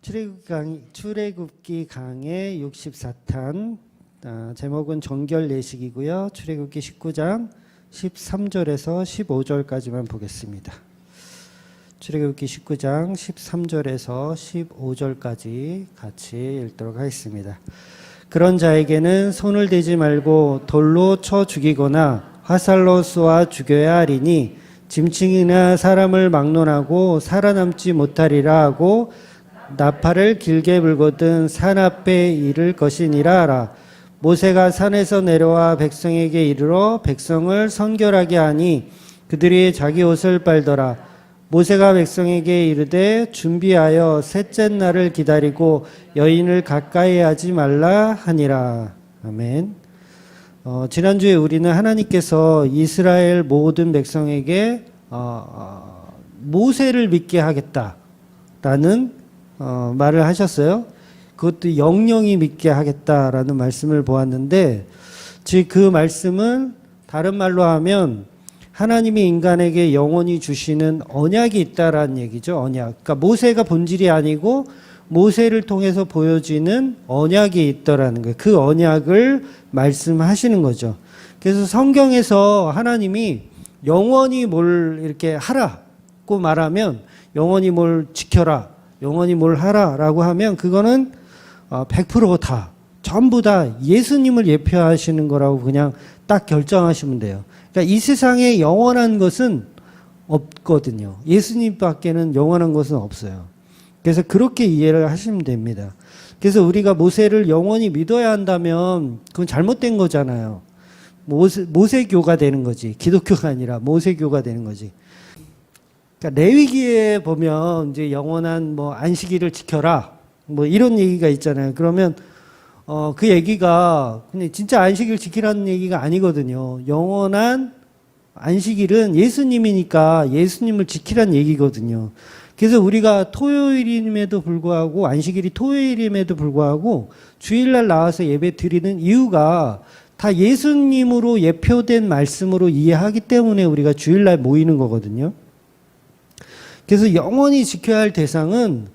출애굽기 강의 64탄, 제목은 정결 예식이고요. 출애굽기 19장 13절에서 15절까지만 보겠습니다. 출애굽기 19장 13절에서 15절까지 같이 읽도록 하겠습니다. 그런 자에게는 손을 대지 말고 돌로 쳐 죽이거나 화살로 쏘아 죽여야 하리니 짐승이나 사람을 막론하고 살아남지 못하리라 하고 나팔을 길게 불거든 산 앞에 이를 것이니라 하라. 모세가 산에서 내려와 백성에게 이르러 백성을 선결하게 하니 그들이 자기 옷을 빨더라. 모세가 백성에게 이르되 준비하여 셋째 날을 기다리고 여인을 가까이 하지 말라 하니라. 아멘. 지난주에 우리는 하나님께서 이스라엘 모든 백성에게 모세를 믿게 하겠다라는 말을 하셨어요. 그것도 영영이 믿게 하겠다라는 말씀을 보았는데, 즉 그 말씀은 다른 말로 하면 하나님이 인간에게 영원히 주시는 언약이 있다라는 얘기죠. 언약. 그러니까 모세가 본질이 아니고 모세를 통해서 보여지는 언약이 있더라는 거예요. 그 언약을 말씀하시는 거죠. 그래서 성경에서 하나님이 영원히 뭘 이렇게 하라고 말하면, 영원히 뭘 지켜라, 영원히 뭘 하라라고 하면 그거는 100% 다, 전부 다 예수님을 예표하시는 거라고 그냥 딱 결정하시면 돼요. 그러니까 이 세상에 영원한 것은 없거든요. 예수님밖에는 영원한 것은 없어요. 그래서 그렇게 이해를 하시면 됩니다. 그래서 우리가 모세를 영원히 믿어야 한다면 그건 잘못된 거잖아요. 모세교가 되는 거지. 기독교가 아니라 모세교가 되는 거지. 그러니까 레위기에 보면 이제 영원한 안식일을 지켜라 이런 얘기가 있잖아요. 그러면 그 얘기가 근데 진짜 안식일 지키라는 얘기가 아니거든요. 영원한 안식일은 예수님이니까 예수님을 지키라는 얘기거든요. 그래서 우리가 토요일임에도 불구하고, 안식일이 토요일임에도 불구하고 주일날 나와서 예배 드리는 이유가 다 예수님으로 예표된 말씀으로 이해하기 때문에 우리가 주일날 모이는 거거든요. 그래서 영원히 지켜야 할 대상은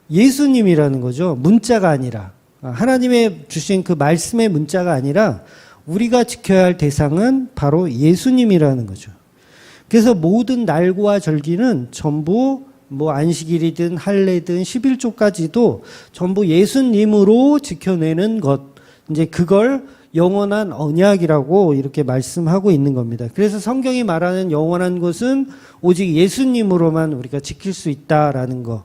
예수님이라는 거죠. 문자가 아니라, 하나님의 주신 그 말씀의 문자가 아니라 우리가 지켜야 할 대상은 바로 예수님이라는 거죠. 그래서 모든 날과 절기는 전부 안식일이든 할례든 11조까지도 전부 예수님으로 지켜내는 것, 이제 그걸 영원한 언약이라고 이렇게 말씀하고 있는 겁니다. 그래서 성경이 말하는 영원한 것은 오직 예수님으로만 우리가 지킬 수 있다라는 거.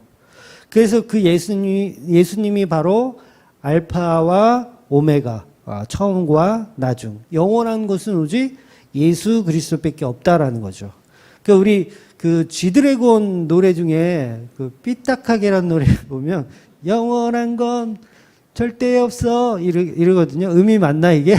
그래서 그 예수님이 바로 알파와 오메가, 처음과 나중. 영원한 것은 오직 예수 그리스도밖에 없다라는 거죠. 그러니까 우리 그 G드래곤 노래 중에 그 삐딱하게라는 노래 보면 영원한 건 절대 없어 이러거든요. 의미 맞나 이게?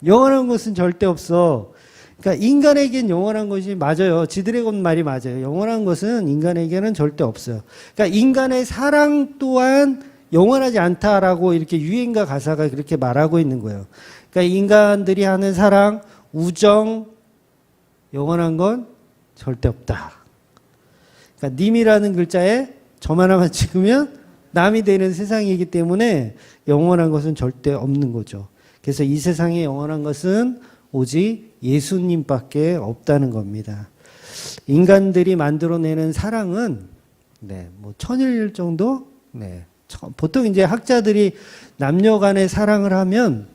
영원한 것은 절대 없어. 그러니까 인간에겐 영원한 것이 맞아요. G드래곤 말이 맞아요. 영원한 것은 인간에게는 절대 없어요. 그러니까 인간의 사랑 또한 영원하지 않다라고 이렇게 유행가 가사가 그렇게 말하고 있는 거예요. 그러니까 인간들이 하는 사랑, 우정, 영원한 건 절대 없다. 그러니까 님이라는 글자에 점 하나만 찍으면 남이 되는 세상이기 때문에 영원한 것은 절대 없는 거죠. 그래서 이 세상에 영원한 것은 오직 예수님밖에 없다는 겁니다. 인간들이 만들어내는 사랑은 1000일 정도? 보통 이제 학자들이 남녀 간의 사랑을 하면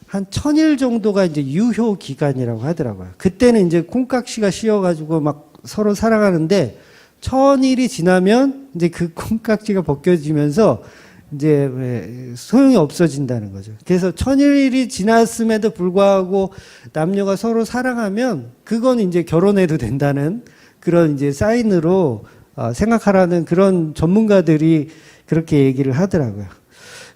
한 1000일 정도가 이제 유효 기간이라고 하더라고요. 그때는 이제 콩깍지가 씌어가지고 막 서로 사랑하는데 1000일이 지나면 이제 그 콩깍지가 벗겨지면서 이제 소용이 없어진다는 거죠. 그래서 1000일이 지났음에도 불구하고 남녀가 서로 사랑하면 그건 이제 결혼해도 된다는 그런 이제 사인으로 생각하라는 그런 전문가들이 그렇게 얘기를 하더라고요.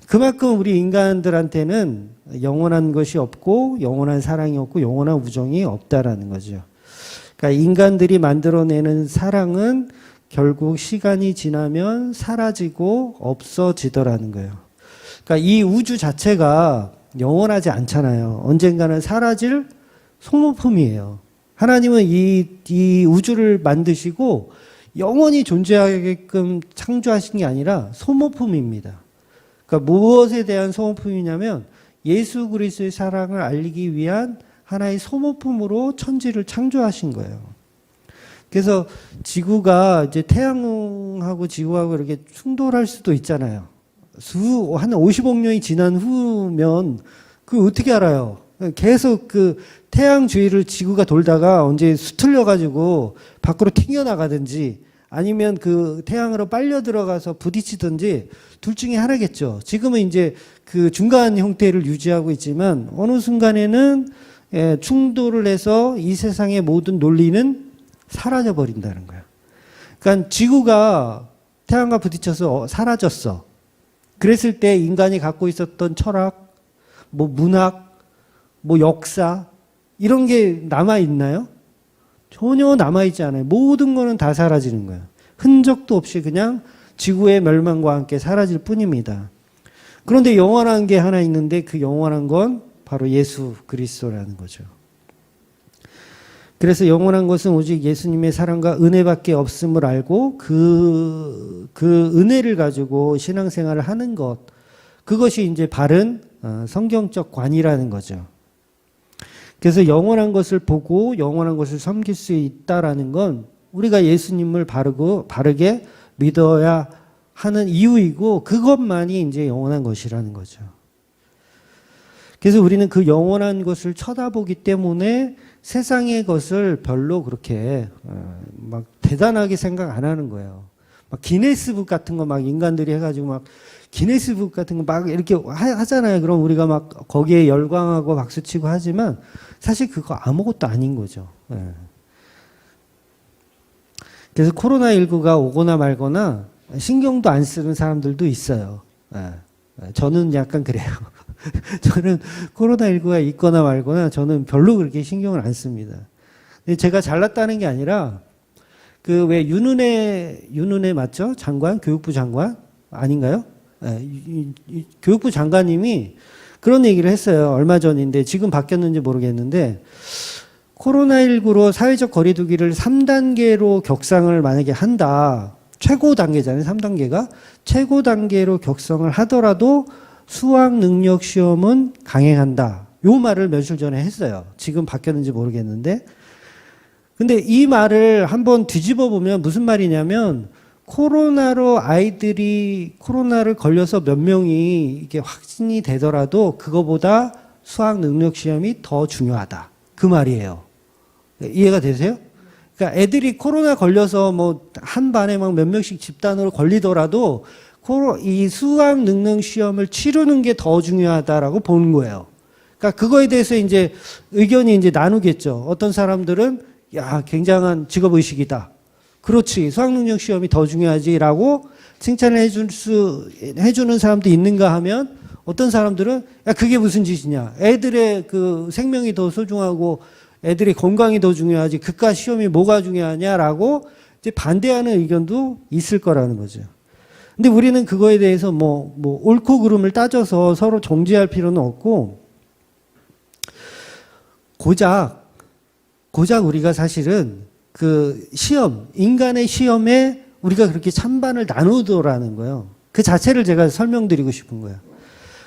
그만큼 우리 인간들한테는 영원한 것이 없고 영원한 사랑이 없고 영원한 우정이 없다라는 거죠. 그러니까 인간들이 만들어내는 사랑은 결국 시간이 지나면 사라지고 없어지더라는 거예요. 그러니까 이 우주 자체가 영원하지 않잖아요. 언젠가는 사라질 소모품이에요. 하나님은 이 우주를 만드시고 영원히 존재하게끔 창조하신 게 아니라 소모품입니다. 그러니까 무엇에 대한 소모품이냐면 예수 그리스도의 사랑을 알리기 위한 하나의 소모품으로 천지를 창조하신 거예요. 그래서 지구가 이제 태양하고 지구하고 이렇게 충돌할 수도 있잖아요. 한 50억 년이 지난 후면 그 어떻게 알아요? 계속 그 태양 주위를 지구가 돌다가 언제 수틀려 가지고 밖으로 튕겨나가든지 아니면 그 태양으로 빨려 들어가서 부딪히든지 둘 중에 하나겠죠. 지금은 이제 그 중간 형태를 유지하고 있지만 어느 순간에는 충돌을 해서 이 세상의 모든 논리는 사라져 버린다는 거예요. 그러니까 지구가 태양과 부딪혀서 사라졌어. 그랬을 때 인간이 갖고 있었던 철학, 뭐 문학, 뭐 역사 이런 게 남아 있나요? 전혀 남아 있지 않아요. 모든 거는 다 사라지는 거예요. 흔적도 없이 그냥 지구의 멸망과 함께 사라질 뿐입니다. 그런데 영원한 게 하나 있는데 그 영원한 건 바로 예수 그리스도라는 거죠. 그래서 영원한 것은 오직 예수님의 사랑과 은혜밖에 없음을 알고 그 은혜를 가지고 신앙생활을 하는 것, 그것이 이제 바른 성경적 관이라는 거죠. 그래서 영원한 것을 보고 영원한 것을 섬길 수 있다라는 건 우리가 예수님을 바르게 믿어야 하는 이유이고 그것만이 이제 영원한 것이라는 거죠. 그래서 우리는 그 영원한 것을 쳐다보기 때문에 세상의 것을 별로 그렇게 막 대단하게 생각 안 하는 거예요. 막 기네스북 같은 거 막 인간들이 해가지고 막 기네스북 같은 거 막 이렇게 하잖아요. 그럼 우리가 막 거기에 열광하고 박수치고 하지만 사실 그거 아무것도 아닌 거죠. 그래서 코로나19가 오거나 말거나 신경도 안 쓰는 사람들도 있어요. 저는 약간 그래요. 저는 코로나19가 있거나 말거나 저는 별로 그렇게 신경을 안 씁니다. 제가 잘났다는 게 아니라 그 왜 윤은혜 맞죠? 장관, 교육부 장관 아닌가요? 교육부 장관님이 그런 얘기를 했어요. 얼마 전인데 지금 바뀌었는지 모르겠는데 코로나19로 사회적 거리두기를 3단계로 격상을 만약에 한다. 최고 단계잖아요. 3단계가. 최고 단계로 격상을 하더라도 수학 능력 시험은 강행한다. 요 말을 며칠 전에 했어요. 지금 바뀌었는지 모르겠는데. 근데 이 말을 한번 뒤집어 보면 무슨 말이냐면 코로나로 아이들이 코로나를 걸려서 몇 명이 이게 확진이 되더라도 그거보다 수학 능력 시험이 더 중요하다. 그 말이에요. 이해가 되세요? 그러니까 애들이 코로나 걸려서 뭐 한 반에 막 몇 명씩 집단으로 걸리더라도 이 수학 능력 시험을 치르는 게 더 중요하다라고 보는 거예요. 그러니까 그거에 대해서 이제 의견이 이제 나누겠죠. 어떤 사람들은 야, 굉장한 직업 의식이다. 그렇지. 수학 능력 시험이 더 중요하지라고 칭찬을 해주는 사람도 있는가 하면 어떤 사람들은 야, 그게 무슨 짓이냐. 애들의 그 생명이 더 소중하고 애들의 건강이 더 중요하지. 그깟 시험이 뭐가 중요하냐라고 이제 반대하는 의견도 있을 거라는 거죠. 근데 우리는 그거에 대해서 뭐 옳고 그름을 따져서 서로 정죄할 필요는 없고 고작 우리가 사실은 그 시험, 인간의 시험에 우리가 그렇게 찬반을 나누더라는 거예요. 그 자체를 제가 설명드리고 싶은 거예요.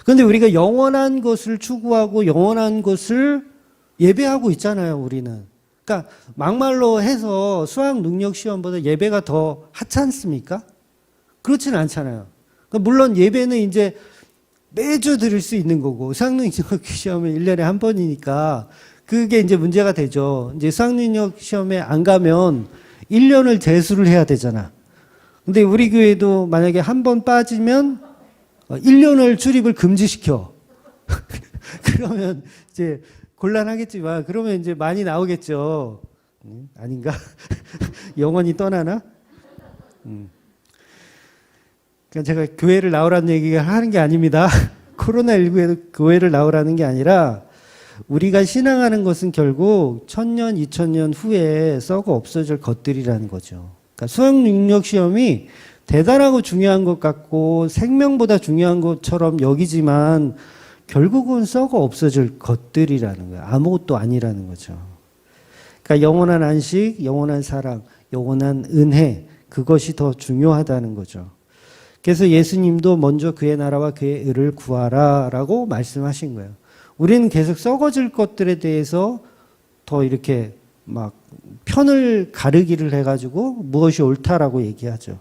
그런데 우리가 영원한 것을 추구하고 영원한 것을 예배하고 있잖아요, 우리는. 그러니까 막말로 해서 수학 능력 시험보다 예배가 더 하찮습니까? 그렇지는 않잖아요. 그러니까 물론 예배는 이제 매주 드릴 수 있는 거고 수학 능력 시험은 1년에 한 번이니까 그게 이제 문제가 되죠. 이제 수학 능력 시험에 안 가면 1년을 재수를 해야 되잖아. 근데 우리 교회도 만약에 한 번 빠지면 1년을 출입을 금지시켜. 그러면 이제 곤란하겠지만 그러면 이제 많이 나오겠죠. 아닌가? 영원히 떠나나? 그러니까 제가 교회를 나오라는 얘기가 하는 게 아닙니다. 코로나19에도 교회를 나오라는 게 아니라 우리가 신앙하는 것은 결국 1000년, 2000년 후에 썩어 없어질 것들이라는 거죠. 그러니까 수학 능력 시험이 대단하고 중요한 것 같고 생명보다 중요한 것처럼 여기지만 결국은 썩어 없어질 것들이라는 거예요. 아무것도 아니라는 거죠. 그러니까 영원한 안식, 영원한 사랑, 영원한 은혜, 그것이 더 중요하다는 거죠. 그래서 예수님도 먼저 그의 나라와 그의 의를 구하라 라고 말씀하신 거예요. 우리는 계속 썩어질 것들에 대해서 더 이렇게 막 편을 가르기를 해가지고 무엇이 옳다라고 얘기하죠.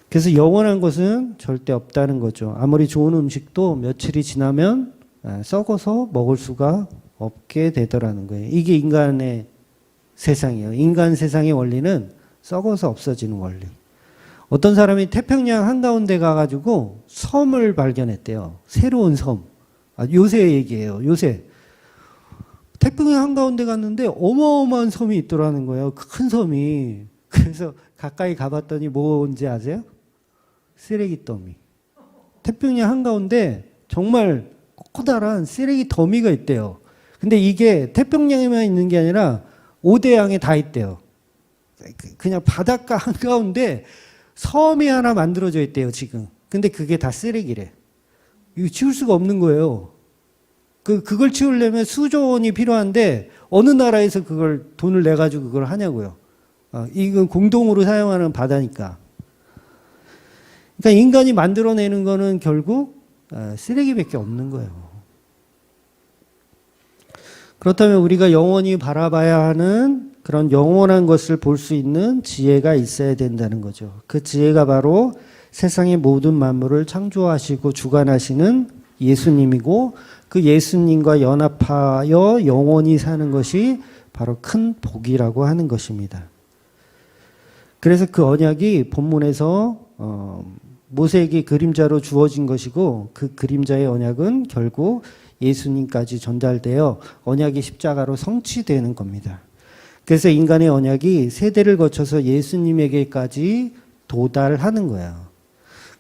그래서 영원한 것은 절대 없다는 거죠. 아무리 좋은 음식도 며칠이 지나면 썩어서 먹을 수가 없게 되더라는 거예요. 이게 인간의 세상이에요. 인간 세상의 원리는 썩어서 없어지는 원리. 어떤 사람이 태평양 한가운데 가가지고 섬을 발견했대요. 새로운 섬. 요새 얘기예요. 요새. 태평양 한가운데 갔는데 어마어마한 섬이 있더라는 거예요. 큰 섬이. 그래서 가까이 가봤더니 뭔지 아세요? 쓰레기 더미. 태평양 한가운데 정말 커다란 쓰레기 더미가 있대요. 근데 이게 태평양에만 있는 게 아니라 5대양에 다 있대요. 그냥 바닷가 한가운데 섬이 하나 만들어져 있대요, 지금. 근데 그게 다 쓰레기래. 이거 치울 수가 없는 거예요. 그걸 치우려면 수조 원이 필요한데 어느 나라에서 그걸 돈을 내가지고 그걸 하냐고요. 이건 공동으로 사용하는 바다니까. 그러니까 인간이 만들어내는 거는 결국 쓰레기밖에 없는 거예요. 그렇다면 우리가 영원히 바라봐야 하는 그런 영원한 것을 볼 수 있는 지혜가 있어야 된다는 거죠. 그 지혜가 바로 세상의 모든 만물을 창조하시고 주관하시는 예수님이고 그 예수님과 연합하여 영원히 사는 것이 바로 큰 복이라고 하는 것입니다. 그래서 그 언약이 본문에서 모세에게 그림자로 주어진 것이고 그 그림자의 언약은 결국 예수님까지 전달되어 언약이 십자가로 성취되는 겁니다. 그래서 인간의 언약이 세대를 거쳐서 예수님에게까지 도달하는 거예요.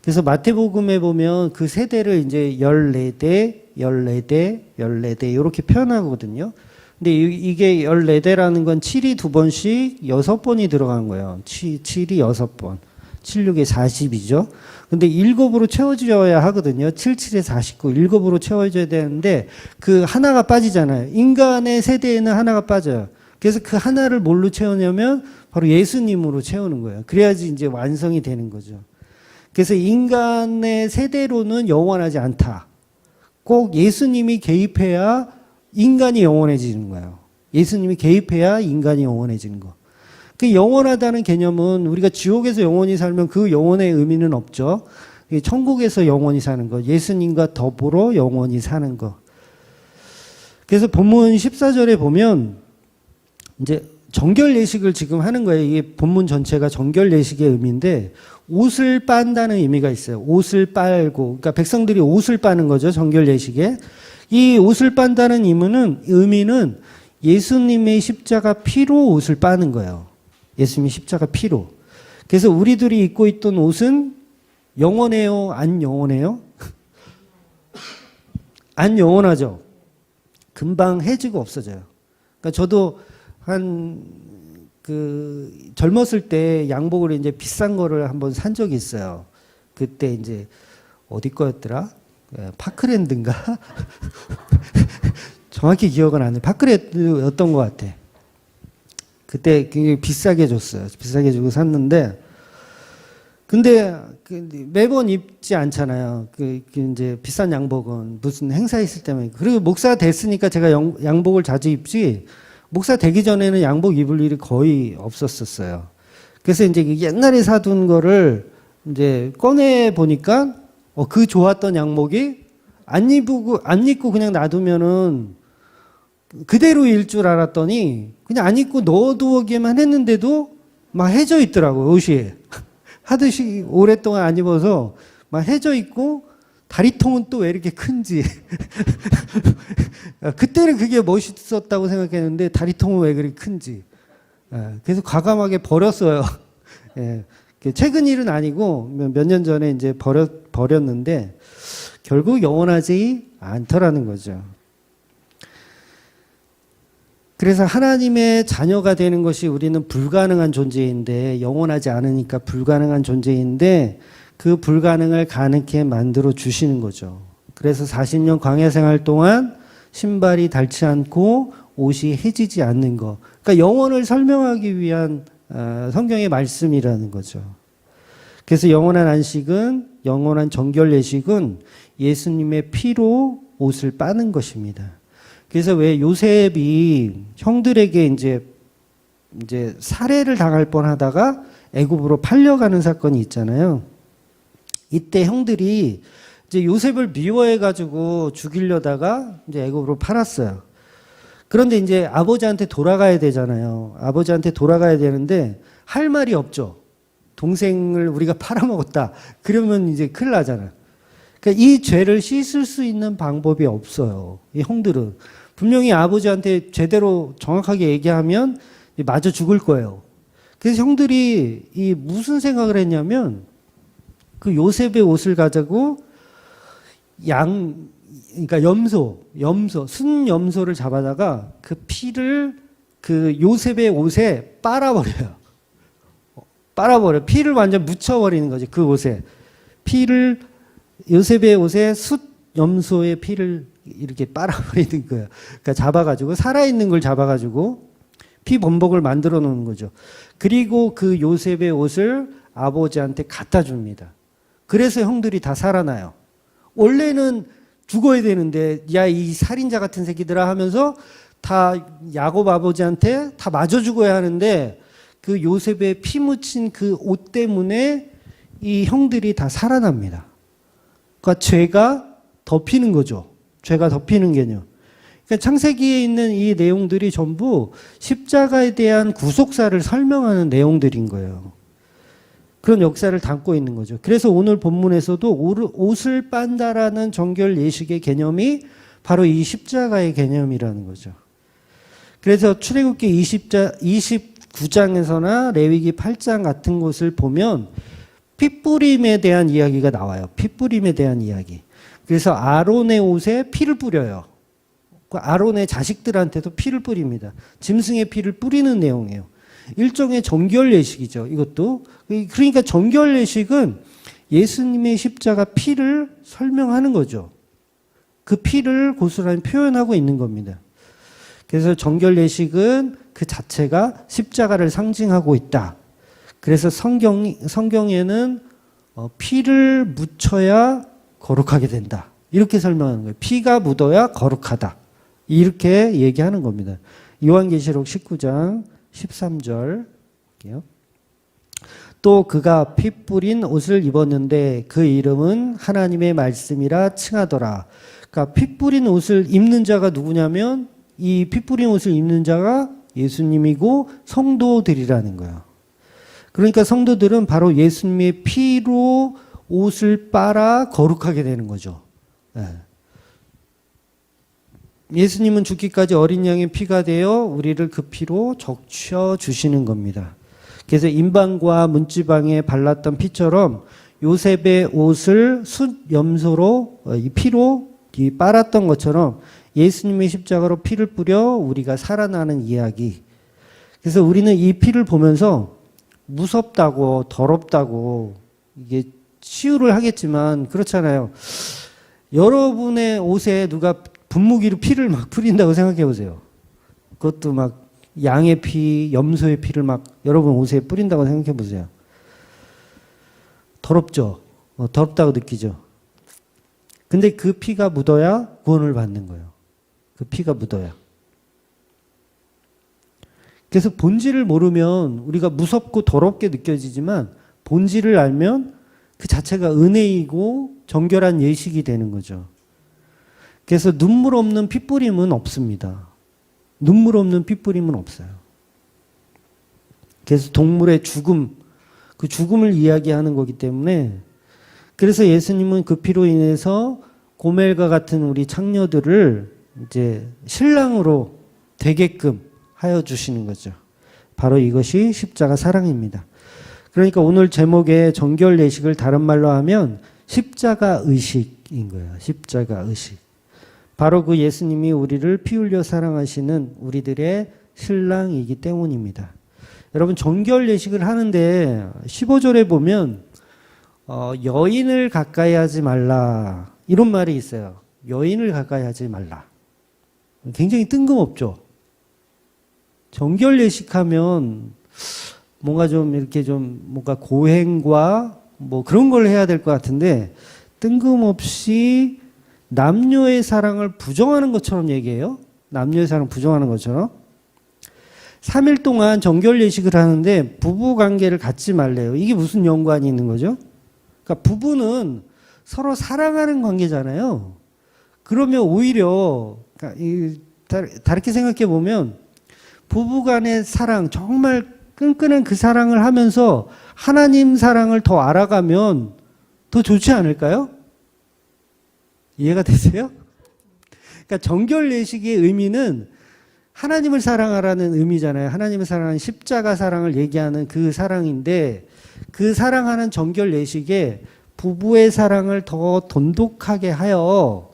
그래서 마태복음에 보면 그 세대를 이제 14대, 14대, 14대 이렇게 표현하거든요. 근데 이게 14대라는 건 7이 2번씩 6번이 들어간 거예요. 7이 6번. 7, 6에 40이죠. 근데 7으로 채워져야 하거든요. 7, 7에 49. 7으로 채워져야 되는데 그 하나가 빠지잖아요. 인간의 세대에는 하나가 빠져요. 그래서 그 하나를 뭘로 채우냐면 바로 예수님으로 채우는 거예요. 그래야지 이제 완성이 되는 거죠. 그래서 인간의 세대로는 영원하지 않다. 꼭 예수님이 개입해야 인간이 영원해지는 거예요. 예수님이 개입해야 인간이 영원해지는 거. 그 영원하다는 개념은 우리가 지옥에서 영원히 살면 그 영원의 의미는 없죠. 천국에서 영원히 사는 거. 예수님과 더불어 영원히 사는 거. 그래서 본문 14절에 보면 이제 정결 예식을 지금 하는 거예요. 이게 본문 전체가 정결 예식의 의미인데 옷을 빤다는 의미가 있어요. 옷을 빨고, 그러니까 백성들이 옷을 빠는 거죠. 정결 예식에. 이 옷을 빤다는 의미는 예수님의 십자가 피로 옷을 빠는 거예요. 예수님의 십자가 피로. 그래서 우리들이 입고 있던 옷은 영원해요? 안 영원해요? 안 영원하죠. 금방 해지고 없어져요. 그러니까 저도 젊었을 때 양복을 이제 비싼 거를 한번 산 적이 있어요. 그때 이제 어디 거였더라? 파크랜드인가? 정확히 기억은 안 나요. 파크랜드였던 것 같아. 그때 굉장히 비싸게 줬어요. 비싸게 주고 샀는데, 근데 매번 입지 않잖아요. 이제 비싼 양복은 무슨 행사 있을 때만. 그리고 목사 됐으니까 제가 양복을 자주 입지, 목사 되기 전에는 양복 입을 일이 거의 없었어요. 그래서 이제 옛날에 사둔 거를 이제 꺼내 보니까 그 좋았던 양복이 안 입고 그냥 놔두면은 그대로 일 줄 알았더니 그냥 안 입고 넣어두기만 했는데도 막 해져 있더라고요, 옷이. 하듯이 오랫동안 안 입어서 막 해져 있고 다리통은 또 왜 이렇게 큰지. 그때는 그게 멋있었다고 생각했는데 다리통은 왜 그렇게 큰지. 그래서 과감하게 버렸어요. 최근 일은 아니고 몇 년 전에 이제 버렸는데 결국 영원하지 않더라는 거죠. 그래서 하나님의 자녀가 되는 것이 우리는 불가능한 존재인데, 영원하지 않으니까 불가능한 존재인데 그 불가능을 가능케 만들어 주시는 거죠. 그래서 40년 광야 생활 동안 신발이 닳지 않고 옷이 해지지 않는 거, 그러니까 영혼을 설명하기 위한 성경의 말씀이라는 거죠. 그래서 영원한 안식은, 영원한 정결 예식은 예수님의 피로 옷을 빠는 것입니다. 그래서 왜 요셉이 형들에게 이제 살해를 당할 뻔하다가 애굽으로 팔려가는 사건이 있잖아요. 이때 형들이 이제 요셉을 미워해가지고 죽이려다가 이제 애굽으로 팔았어요. 그런데 이제 아버지한테 돌아가야 되잖아요. 아버지한테 돌아가야 되는데 할 말이 없죠. 동생을 우리가 팔아먹었다. 그러면 이제 큰일 나잖아요. 그러니까 이 죄를 씻을 수 있는 방법이 없어요. 이 형들은. 분명히 아버지한테 제대로 정확하게 얘기하면 맞아 죽을 거예요. 그래서 형들이 이 무슨 생각을 했냐면 그 요셉의 옷을 가지고 그러니까 순 염소를 잡아다가 그 피를 그 요셉의 옷에 빨아버려요. 피를 완전 묻혀버리는 거지, 그 옷에. 피를, 요셉의 옷에 숫 염소의 피를 이렇게 빨아버리는 거예요. 그러니까 잡아가지고, 살아있는 걸 잡아가지고, 피 범벅을 만들어 놓는 거죠. 그리고 그 요셉의 옷을 아버지한테 갖다 줍니다. 그래서 형들이 다 살아나요. 원래는 죽어야 되는데, 야, 이 살인자 같은 새끼들아 하면서 다 야곱 아버지한테 다 맞아 죽어야 하는데, 그 요셉의 피 묻힌 그 옷 때문에 이 형들이 다 살아납니다. 그러니까 죄가 덮이는 거죠. 죄가 덮이는 개념. 그러니까 창세기에 있는 이 내용들이 전부 십자가에 대한 구속사를 설명하는 내용들인 거예요. 그런 역사를 담고 있는 거죠. 그래서 오늘 본문에서도 옷을 빤다라는 정결 예식의 개념이 바로 이 십자가의 개념이라는 거죠. 그래서 출애굽기 29장에서나 레위기 8장 같은 곳을 보면 핏뿌림에 대한 이야기가 나와요. 핏뿌림에 대한 이야기. 그래서 아론의 옷에 피를 뿌려요. 아론의 자식들한테도 피를 뿌립니다. 짐승의 피를 뿌리는 내용이에요. 일종의 정결 예식이죠. 이것도. 그러니까 정결 예식은 예수님의 십자가 피를 설명하는 거죠. 그 피를 고스란히 표현하고 있는 겁니다. 그래서 정결 예식은 그 자체가 십자가를 상징하고 있다. 그래서 성경에는 피를 묻혀야 거룩하게 된다. 이렇게 설명하는 거예요. 피가 묻어야 거룩하다. 이렇게 얘기하는 겁니다. 요한계시록 19장 13절 볼게요. 또 그가 피 뿌린 옷을 입었는데 그 이름은 하나님의 말씀이라 칭하더라. 그러니까 피 뿌린 옷을 입는 자가 누구냐면 이 피 뿌린 옷을 입는 자가 예수님이고 성도들이라는 거예요. 그러니까 성도들은 바로 예수님의 피로 옷을 빨아 거룩하게 되는 거죠. 예수님은 죽기까지 어린 양의 피가 되어 우리를 그 피로 적셔 주시는 겁니다. 그래서 임방과 문지방에 발랐던 피처럼 요셉의 옷을 숫 염소로 이 피로 빨았던 것처럼 예수님의 십자가로 피를 뿌려 우리가 살아나는 이야기. 그래서 우리는 이 피를 보면서 무섭다고 더럽다고 이게 치유를 하겠지만 그렇잖아요. 여러분의 옷에 누가 분무기로 피를 막 뿌린다고 생각해 보세요. 그것도 막 양의 피, 염소의 피를 막 여러분 옷에 뿌린다고 생각해 보세요. 더럽죠? 더럽다고 느끼죠? 근데 그 피가 묻어야 구원을 받는 거예요. 그 피가 묻어야. 그래서 본질을 모르면 우리가 무섭고 더럽게 느껴지지만 본질을 알면 그 자체가 은혜이고 정결한 예식이 되는 거죠. 그래서 눈물 없는 핏뿌림은 없습니다. 눈물 없는 핏뿌림은 없어요. 그래서 동물의 죽음, 그 죽음을 이야기하는 거기 때문에 그래서 예수님은 그 피로 인해서 고멜과 같은 우리 창녀들을 이제 신랑으로 되게끔 하여 주시는 거죠. 바로 이것이 십자가 사랑입니다. 그러니까 오늘 제목의 정결 예식을 다른 말로 하면 십자가 의식인 거예요. 십자가 의식. 바로 그 예수님이 우리를 피 흘려 사랑하시는 우리들의 신랑이기 때문입니다. 여러분 정결 예식을 하는데 15절에 보면 여인을 가까이 하지 말라 이런 말이 있어요. 여인을 가까이 하지 말라. 굉장히 뜬금없죠. 정결 예식하면 뭔가 좀 이렇게 좀 뭔가 고행과 뭐 그런 걸 해야 될 것 같은데 뜬금없이 남녀의 사랑을 부정하는 것처럼 얘기해요. 남녀의 사랑 부정하는 것처럼. 3일 동안 정결 예식을 하는데 부부 관계를 갖지 말래요. 이게 무슨 연관이 있는 거죠? 그러니까 부부는 서로 사랑하는 관계잖아요. 그러면 오히려 다르게 생각해 보면 부부 간의 사랑, 정말 끈끈한 그 사랑을 하면서 하나님 사랑을 더 알아가면 더 좋지 않을까요? 이해가 되세요? 그러니까 정결 예식의 의미는 하나님을 사랑하라는 의미잖아요. 하나님을 사랑하는 십자가 사랑을 얘기하는 그 사랑인데 그 사랑하는 정결 예식에 부부의 사랑을 더 돈독하게 하여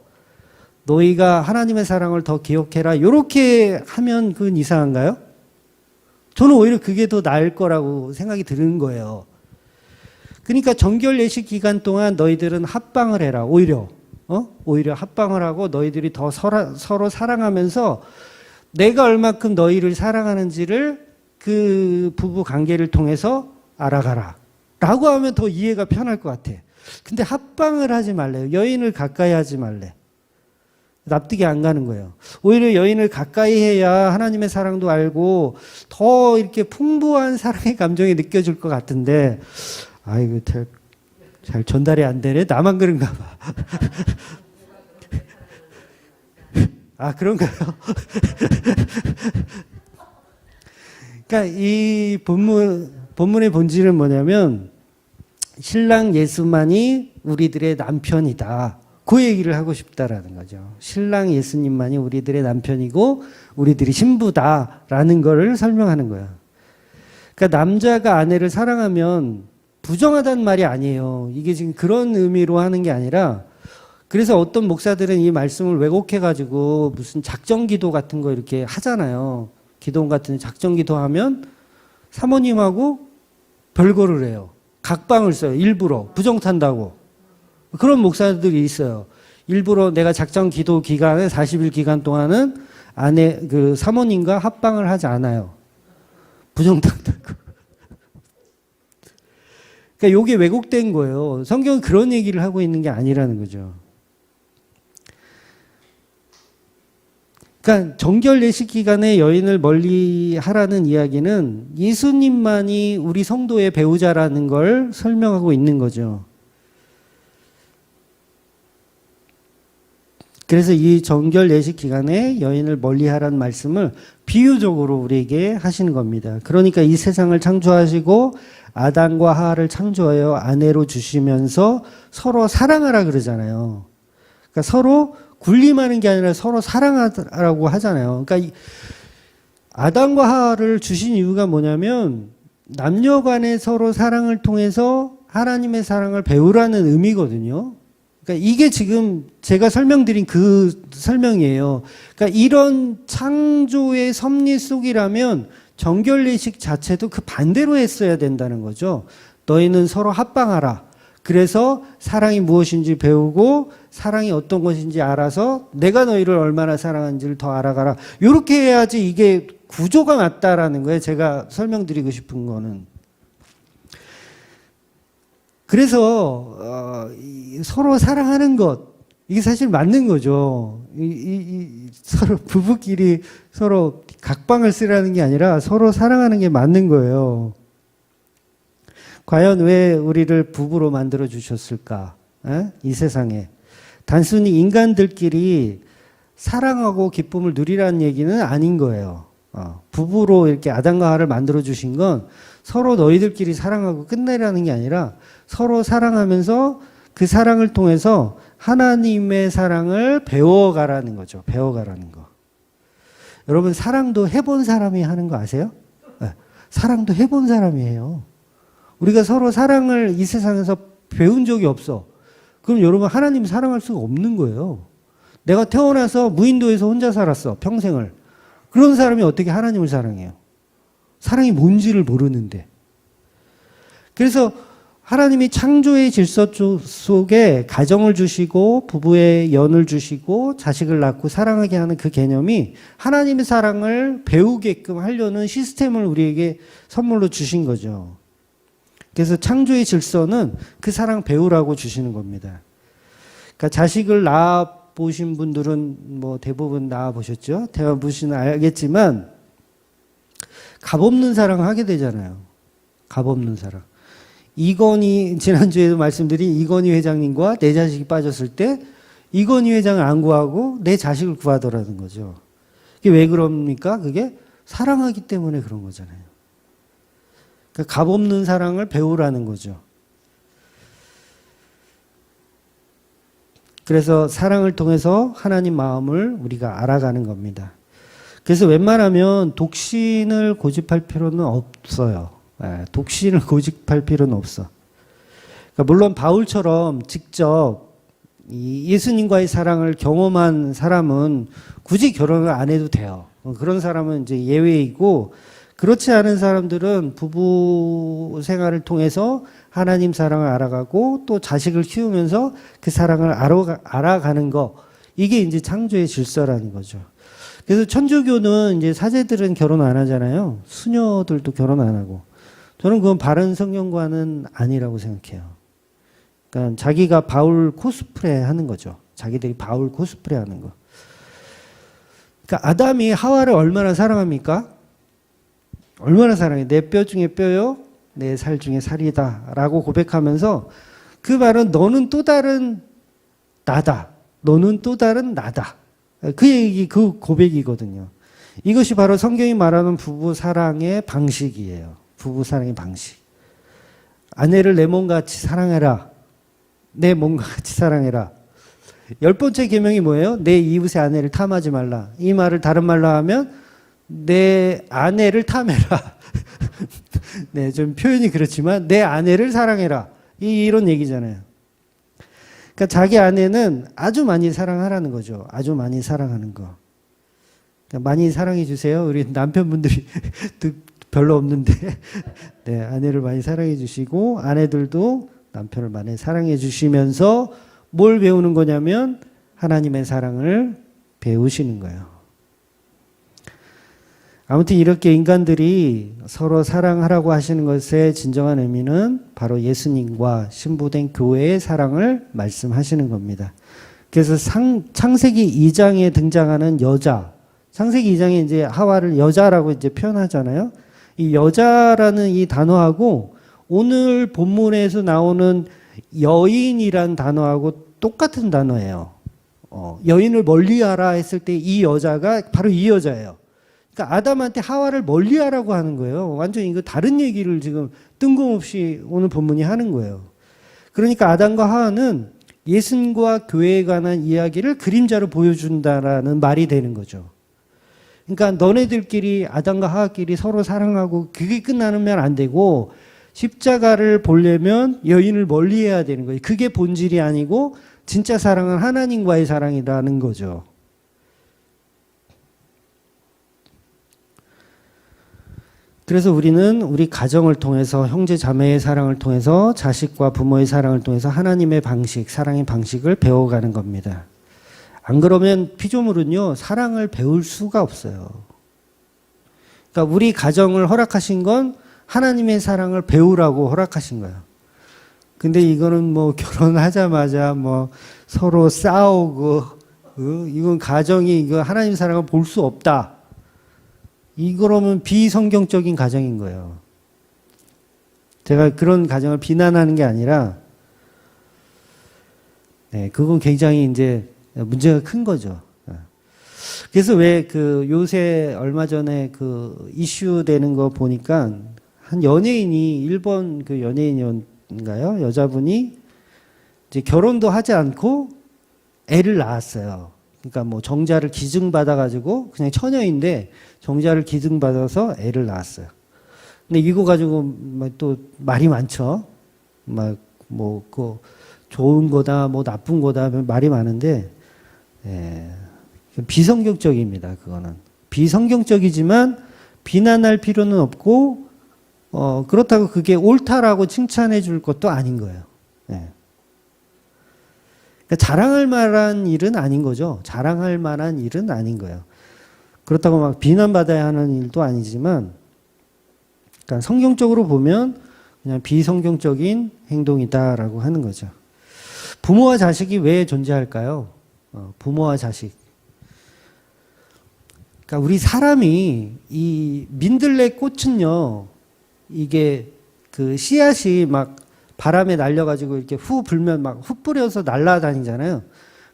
너희가 하나님의 사랑을 더 기억해라. 이렇게 하면 그건 이상한가요? 저는 오히려 그게 더 나을 거라고 생각이 드는 거예요. 그러니까 정결 예식 기간 동안 너희들은 합방을 해라. 오히려 합방을 하고 너희들이 더 서로 사랑하면서 내가 얼마큼 너희를 사랑하는지를 그 부부 관계를 통해서 알아가라. 라고 하면 더 이해가 편할 것 같아. 근데 합방을 하지 말래요. 여인을 가까이 하지 말래. 납득이 안 가는 거예요. 오히려 여인을 가까이 해야 하나님의 사랑도 알고 더 이렇게 풍부한 사랑의 감정이 느껴질 것 같은데, 아이고, 잘 전달이 안 되네. 나만 그런가 봐. 아, 그런가요? 그러니까 이 본문의 본질은 뭐냐면 신랑 예수만이 우리들의 남편이다. 그 얘기를 하고 싶다라는 거죠. 신랑 예수님만이 우리들의 남편이고 우리들이 신부다라는 거를 설명하는 거예요. 그러니까 남자가 아내를 사랑하면 부정하다는 말이 아니에요. 이게 지금 그런 의미로 하는 게 아니라, 그래서 어떤 목사들은 이 말씀을 왜곡해가지고 무슨 작정기도 같은 거 이렇게 하잖아요. 기도원 같은 작정기도 하면 사모님하고 별거를 해요. 각방을 써요. 일부러 부정탄다고. 그런 목사들이 있어요. 일부러 내가 작정기도 기간에 40일 기간 동안은 그 사모님과 합방을 하지 않아요. 부정탄다고. 그러니까 이게 왜곡된 거예요. 성경은 그런 얘기를 하고 있는 게 아니라는 거죠. 그러니까 정결 예식 기간에 여인을 멀리 하라는 이야기는 예수님만이 우리 성도의 배우자라는 걸 설명하고 있는 거죠. 그래서 이 정결 예식 기간에 여인을 멀리 하라는 말씀을 비유적으로 우리에게 하시는 겁니다. 그러니까 이 세상을 창조하시고 아담과 하와를 창조하여 아내로 주시면서 서로 사랑하라 그러잖아요. 그러니까 서로 군림하는 게 아니라 서로 사랑하라고 하잖아요. 그러니까 아담과 하와를 주신 이유가 뭐냐면 남녀 간의 서로 사랑을 통해서 하나님의 사랑을 배우라는 의미거든요. 그러니까 이게 지금 제가 설명드린 그 설명이에요. 그러니까 이런 창조의 섭리 속이라면 정결 예식 자체도 그 반대로 했어야 된다는 거죠. 너희는 서로 합방하라. 그래서 사랑이 무엇인지 배우고 사랑이 어떤 것인지 알아서 내가 너희를 얼마나 사랑하는지를 더 알아가라. 이렇게 해야지 이게 구조가 맞다라는 거예요. 제가 설명드리고 싶은 거는. 그래서 서로 사랑하는 것, 이게 사실 맞는 거죠. 서로 부부끼리 서로 각방을 쓰라는 게 아니라 서로 사랑하는 게 맞는 거예요. 과연 왜 우리를 부부로 만들어 주셨을까? 이 세상에. 단순히 인간들끼리 사랑하고 기쁨을 누리라는 얘기는 아닌 거예요. 부부로 이렇게 아담과 하와를 만들어 주신 건 서로 너희들끼리 사랑하고 끝내라는 게 아니라 서로 사랑하면서 그 사랑을 통해서 하나님의 사랑을 배워가라는 거죠. 배워가라는 거. 여러분, 사랑도 해본 사람이 하는 거 아세요? 네. 사랑도 해본 사람이 해요. 우리가 서로 사랑을 이 세상에서 배운 적이 없어. 그럼 여러분, 하나님 사랑할 수가 없는 거예요. 내가 태어나서 무인도에서 혼자 살았어. 평생을. 그런 사람이 어떻게 하나님을 사랑해요? 사랑이 뭔지를 모르는데. 그래서 하나님이 창조의 질서 속에 가정을 주시고 부부의 연을 주시고 자식을 낳고 사랑하게 하는 그 개념이 하나님의 사랑을 배우게끔 하려는 시스템을 우리에게 선물로 주신 거죠. 그래서 창조의 질서는 그 사랑 배우라고 주시는 겁니다. 그러니까 자식을 낳아 보신 분들은 뭐 대부분 낳아 보셨죠? 대화 보시면 알겠지만 값없는 사랑을 하게 되잖아요. 값없는 사랑. 이건희, 지난주에도 말씀드린 이건희 회장님과 내 자식이 빠졌을 때 이건희 회장을 안 구하고 내 자식을 구하더라는 거죠. 그게 왜 그럽니까? 그게 사랑하기 때문에 그런 거잖아요. 그러니까 값없는 사랑을 배우라는 거죠. 그래서 사랑을 통해서 하나님 마음을 우리가 알아가는 겁니다. 그래서 웬만하면 독신을 고집할 필요는 없어요. 독신을 고집할 필요는 없어. 그러니까 물론 바울처럼 직접 예수님과의 사랑을 경험한 사람은 굳이 결혼을 안 해도 돼요. 그런 사람은 이제 예외이고, 그렇지 않은 사람들은 부부 생활을 통해서 하나님 사랑을 알아가고 또 자식을 키우면서 그 사랑을 알아가는 거, 이게 이제 창조의 질서라는 거죠. 그래서 천주교는 이제 사제들은 결혼 안 하잖아요. 수녀들도 결혼 안 하고. 저는 그건 바른 성경과는 아니라고 생각해요. 그러니까 자기가 바울 코스프레 하는 거죠. 자기들이 바울 코스프레 하는 거. 그러니까 아담이 하와를 얼마나 사랑합니까? 얼마나 사랑해. 내 뼈 중에 뼈요, 내 살 중에 살이다 라고 고백하면서 그 말은 너는 또 다른 나다. 너는 또 다른 나다. 그 얘기, 그 고백이거든요. 이것이 바로 성경이 말하는 부부 사랑의 방식이에요. 부부 사랑의 방식. 아내를 내 몸과 같이 사랑해라. 내 몸과 같이 사랑해라. 10번째 계명이 뭐예요? 내 이웃의 아내를 탐하지 말라. 이 말을 다른 말로 하면 내 아내를 탐해라. 네, 좀 표현이 그렇지만 내 아내를 사랑해라. 이런 얘기잖아요. 그러니까 자기 아내는 아주 많이 사랑하라는 거죠. 아주 많이 사랑하는 거. 그러니까 많이 사랑해 주세요. 우리 남편분들이 별로 없는데 네, 아내를 많이 사랑해 주시고 아내들도 남편을 많이 사랑해 주시면서 뭘 배우는 거냐면 하나님의 사랑을 배우시는 거예요. 아무튼 이렇게 인간들이 서로 사랑하라고 하시는 것의 진정한 의미는 바로 예수님과 신부된 교회의 사랑을 말씀하시는 겁니다. 그래서 창세기 2장에 등장하는 여자, 창세기 2장에 이제 하와를 여자라고 이제 표현하잖아요. 이 여자라는 이 단어하고 오늘 본문에서 나오는 여인이란 단어하고 똑같은 단어예요. 여인을 멀리하라 했을 때 이 여자가 바로 이 여자예요. 그러니까 아담한테 하와를 멀리하라고 하는 거예요. 완전 이거 다른 얘기를 지금 뜬금없이 오늘 본문이 하는 거예요. 그러니까 아담과 하와는 예수님과 교회에 관한 이야기를 그림자로 보여준다라는 말이 되는 거죠. 그러니까 너네들끼리 아담과 하와끼리 서로 사랑하고 그게 끝나면 안 되고 십자가를 보려면 여인을 멀리해야 되는 거예요. 그게 본질이 아니고 진짜 사랑은 하나님과의 사랑이라는 거죠. 그래서 우리는 우리 가정을 통해서 형제 자매의 사랑을 통해서 자식과 부모의 사랑을 통해서 하나님의 방식, 사랑의 방식을 배워가는 겁니다. 안 그러면 피조물은요, 사랑을 배울 수가 없어요. 그러니까 우리 가정을 허락하신 건 하나님의 사랑을 배우라고 허락하신 거예요. 근데 이거는 뭐 결혼하자마자 뭐 서로 싸우고, 이건 가정이 이거 하나님 사랑을 볼 수 없다. 이거라면 비성경적인 가정인 거예요. 제가 그런 가정을 비난하는 게 아니라, 네, 그건 굉장히 이제 문제가 큰 거죠. 그래서 왜 그 요새 얼마 전에 그 이슈 되는 거 보니까 한 연예인이, 일본 그 연예인인가요? 여자분이 이제 결혼도 하지 않고 애를 낳았어요. 그러니까 뭐 정자를 기증받아가지고 그냥 처녀인데 정자를 기증받아서 애를 낳았어요. 근데 이거 가지고 또 말이 많죠. 막 뭐 그 좋은 거다, 뭐 나쁜 거다 말이 많은데, 예, 비성경적입니다. 그거는 비성경적이지만 비난할 필요는 없고 그렇다고 그게 옳다라고 칭찬해 줄 것도 아닌 거예요. 예. 그러니까 자랑할 만한 일은 아닌 거죠. 자랑할 만한 일은 아닌 거예요. 그렇다고 막 비난받아야 하는 일도 아니지만, 그러니까 성경적으로 보면 그냥 비성경적인 행동이다라고 하는 거죠. 부모와 자식이 왜 존재할까요? 부모와 자식. 그러니까 우리 사람이 이 민들레 꽃은요, 이게 그 씨앗이 막 바람에 날려가지고 이렇게 후 불면 막 후 뿌려서 날아다니잖아요.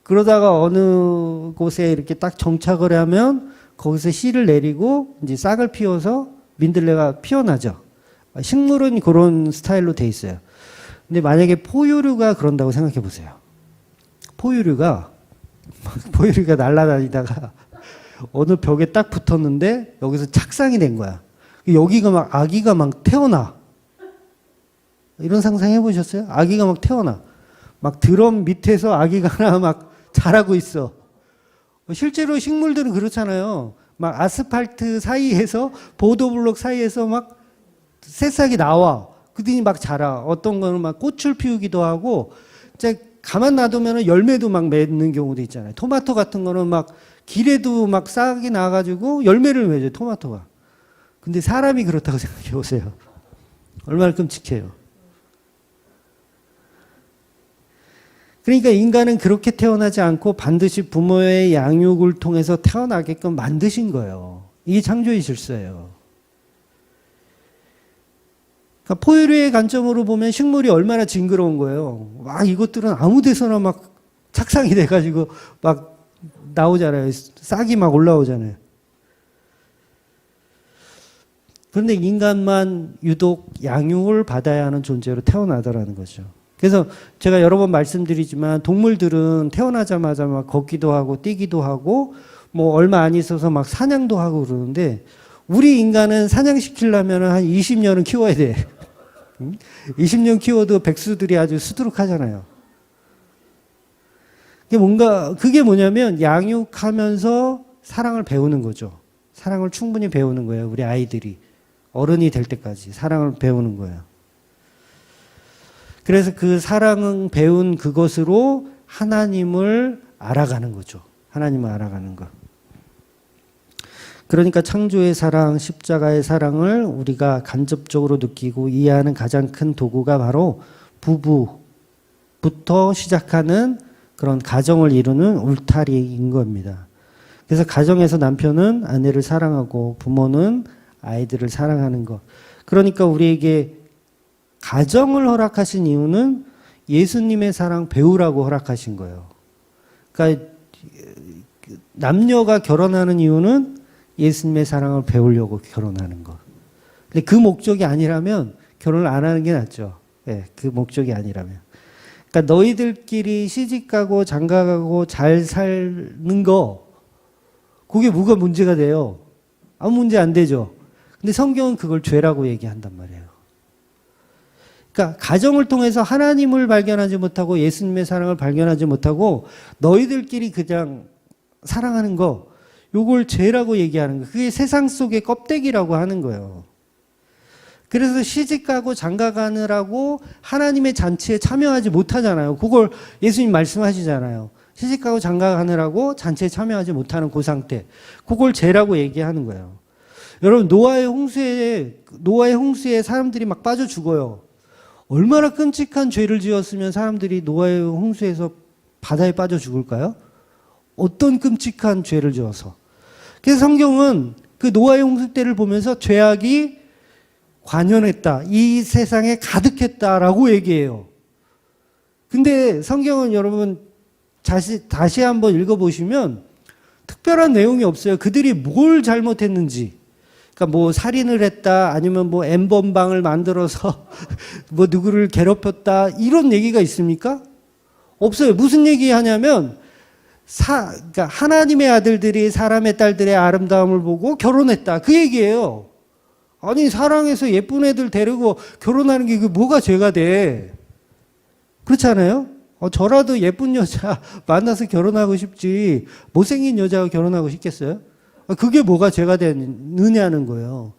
그러다가 어느 곳에 이렇게 딱 정착을 하면 거기서 씨를 내리고 이제 싹을 피워서 민들레가 피어나죠. 식물은 그런 스타일로 돼 있어요. 근데 만약에 포유류가 그런다고 생각해 보세요. 포유류가 날아다니다가 어느 벽에 딱 붙었는데 여기서 착상이 된 거야. 여기가 막 아기가 막 태어나. 이런 상상 해보셨어요? 아기가 막 태어나. 막 드럼 밑에서 아기가 하나 막 자라고 있어. 실제로 식물들은 그렇잖아요. 막 아스팔트 사이에서 보도블록 사이에서 막 새싹이 나와. 그더니 막 자라. 어떤 거는 막 꽃을 피우기도 하고, 이제 가만 놔두면 열매도 막 맺는 경우도 있잖아요. 토마토 같은 거는 막 길에도 막 싹이 나가지고 열매를 맺어요, 토마토가. 근데 사람이 그렇다고 생각해 보세요. 얼마나 끔찍해요. 그러니까 인간은 그렇게 태어나지 않고 반드시 부모의 양육을 통해서 태어나게끔 만드신 거예요. 이게 창조의 질서예요. 그러니까 포유류의 관점으로 보면 식물이 얼마나 징그러운 거예요. 막 이것들은 아무 데서나 막 착상이 돼가지고 막 나오잖아요. 싹이 막 올라오잖아요. 그런데 인간만 유독 양육을 받아야 하는 존재로 태어나더라는 거죠. 그래서 제가 여러 번 말씀드리지만 동물들은 태어나자마자 막 걷기도 하고 뛰기도 하고 뭐 얼마 안 있어서 막 사냥도 하고 그러는데 우리 인간은 사냥시키려면 한 20년은 키워야 돼. 20년 키워도 백수들이 아주 수두룩하잖아요. 그게 뭐냐면 양육하면서 사랑을 배우는 거죠. 사랑을 충분히 배우는 거예요. 우리 아이들이. 어른이 될 때까지 사랑을 배우는 거예요. 그래서 그 사랑을 배운 그것으로 하나님을 알아가는 거죠. 하나님을 알아가는 것. 그러니까 창조의 사랑, 십자가의 사랑을 우리가 간접적으로 느끼고 이해하는 가장 큰 도구가 바로 부부부터 시작하는 그런 가정을 이루는 울타리인 겁니다. 그래서 가정에서 남편은 아내를 사랑하고 부모는 아이들을 사랑하는 것. 그러니까 우리에게 가정을 허락하신 이유는 예수님의 사랑 배우라고 허락하신 거예요. 그러니까 남녀가 결혼하는 이유는 예수님의 사랑을 배우려고 결혼하는 것. 근데 그 목적이 아니라면 결혼을 안 하는 게 낫죠. 네, 그 목적이 아니라면. 그러니까 너희들끼리 시집가고 장가가고 잘 사는 거, 그게 뭐가 문제가 돼요? 아무 문제 안 되죠. 근데 성경은 그걸 죄라고 얘기한단 말이에요. 그러니까 가정을 통해서 하나님을 발견하지 못하고 예수님의 사랑을 발견하지 못하고 너희들끼리 그냥 사랑하는 거, 요걸 죄라고 얘기하는 거예요. 그게 세상 속의 껍데기라고 하는 거예요. 그래서 시집가고 장가가느라고 하나님의 잔치에 참여하지 못하잖아요. 그걸 예수님 말씀하시잖아요. 시집가고 장가가느라고 잔치에 참여하지 못하는 그 상태. 그걸 죄라고 얘기하는 거예요. 여러분, 노아의 홍수에 사람들이 막 빠져 죽어요. 얼마나 끔찍한 죄를 지었으면 사람들이 노아의 홍수에서 바다에 빠져 죽을까요? 어떤 끔찍한 죄를 지어서. 그래서 성경은 그 노아의 홍수 때를 보면서 죄악이 관연했다. 이 세상에 가득했다라고 얘기해요. 근데 성경은 여러분 다시 한번 읽어보시면 특별한 내용이 없어요. 그들이 뭘 잘못했는지. 그러니까 뭐 살인을 했다, 아니면 뭐 N번방을 만들어서 뭐 누구를 괴롭혔다, 이런 얘기가 있습니까? 없어요. 무슨 얘기 하냐면, 그러니까 하나님의 아들들이 사람의 딸들의 아름다움을 보고 결혼했다. 그 얘기예요. 아니, 사랑해서 예쁜 애들 데리고 결혼하는 게 뭐가 죄가 돼? 그렇지 않아요? 저라도 예쁜 여자 만나서 결혼하고 싶지, 못생긴 여자와 결혼하고 싶겠어요? 그게 뭐가 죄가 되느냐는 거예요.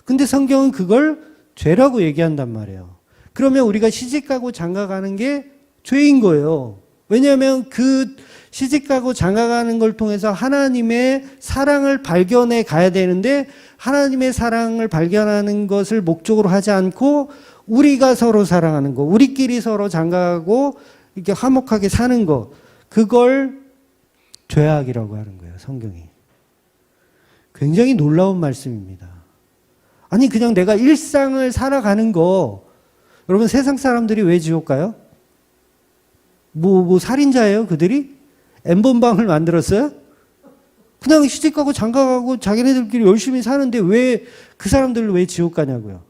근데 성경은 그걸 죄라고 얘기한단 말이에요. 그러면 우리가 시집가고 장가가는 게 죄인 거예요. 왜냐하면 그 시집가고 장가가는 걸 통해서 하나님의 사랑을 발견해 가야 되는데 하나님의 사랑을 발견하는 것을 목적으로 하지 않고 우리가 서로 사랑하는 거, 우리끼리 서로 장가가고 이렇게 화목하게 사는 거, 그걸 죄악이라고 하는 거예요, 성경이. 굉장히 놀라운 말씀입니다. 아니, 그냥 내가 일상을 살아가는 거, 여러분 세상 사람들이 왜 지옥 가요? 뭐 살인자예요, 그들이? N번방을 만들었어요? 그냥 시집가고 장가가고 자기네들끼리 열심히 사는데 왜 그 사람들을 왜 지옥 가냐고요.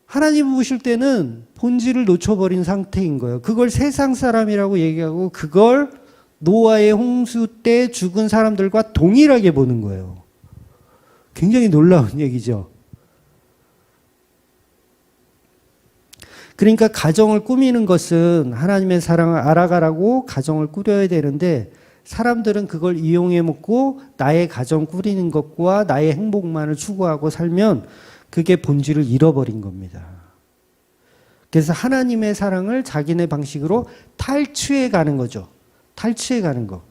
하나님 보실 때는 본질을 놓쳐버린 상태인 거예요. 그걸 세상 사람이라고 얘기하고 그걸 노아의 홍수 때 죽은 사람들과 동일하게 보는 거예요. 굉장히 놀라운 얘기죠. 그러니까 가정을 꾸미는 것은 하나님의 사랑을 알아가라고 가정을 꾸려야 되는데 사람들은 그걸 이용해 먹고 나의 가정 꾸리는 것과 나의 행복만을 추구하고 살면 그게 본질을 잃어버린 겁니다. 그래서 하나님의 사랑을 자기네 방식으로 탈취해 가는 거죠. 탈취해 가는 거.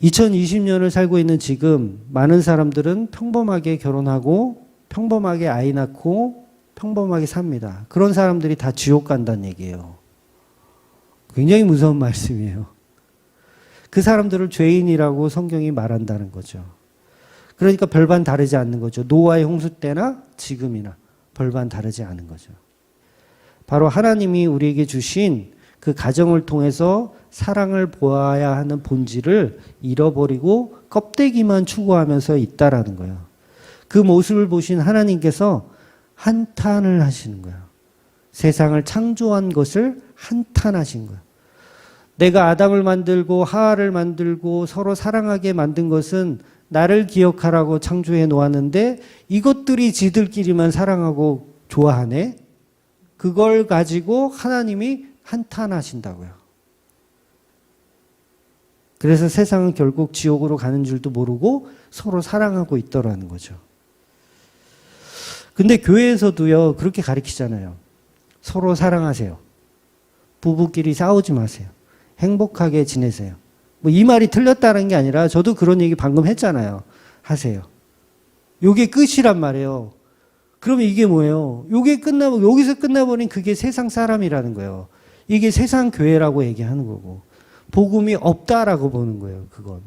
(2020년을) 살고 있는 지금 많은 사람들은 평범하게 결혼하고 평범하게 아이 낳고 평범하게 삽니다. 그런 사람들이 다 지옥 간다는 얘기예요. 굉장히 무서운 말씀이에요. 그 사람들을 죄인이라고 성경이 말한다는 거죠. 그러니까 별반 다르지 않는 거죠. 노아의 홍수 때나 지금이나 별반 다르지 않은 거죠. 바로 하나님이 우리에게 주신 그 가정을 통해서 사랑을 보아야 하는 본질을 잃어버리고 껍데기만 추구하면서 있다라는 거예요. 그 모습을 보신 하나님께서 한탄을 하시는 거예요. 세상을 창조한 것을 한탄하신 거예요. 내가 아담을 만들고 하와를 만들고 서로 사랑하게 만든 것은 나를 기억하라고 창조해 놓았는데 이것들이 지들끼리만 사랑하고 좋아하네. 그걸 가지고 하나님이 한탄하신다고요. 그래서 세상은 결국 지옥으로 가는 줄도 모르고 서로 사랑하고 있더라는 거죠. 근데 교회에서도요, 그렇게 가르치잖아요. 서로 사랑하세요. 부부끼리 싸우지 마세요. 행복하게 지내세요. 뭐 이 말이 틀렸다는 게 아니라 저도 그런 얘기 방금 했잖아요. 하세요. 요게 끝이란 말이에요. 그러면 이게 뭐예요? 요게 여기서 끝나버린 그게 세상 사람이라는 거예요. 이게 세상 교회라고 얘기하는 거고. 복음이 없다라고 보는 거예요, 그건.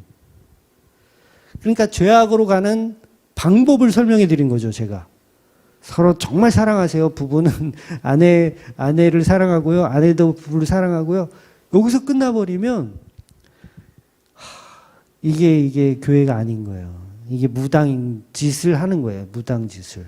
그러니까 죄악으로 가는 방법을 설명해 드린 거죠, 제가. 서로 정말 사랑하세요. 부부는 아내를 사랑하고요. 아내도 부부를 사랑하고요. 여기서 끝나버리면, 이게 교회가 아닌 거예요. 이게 무당 짓을 하는 거예요. 무당 짓을.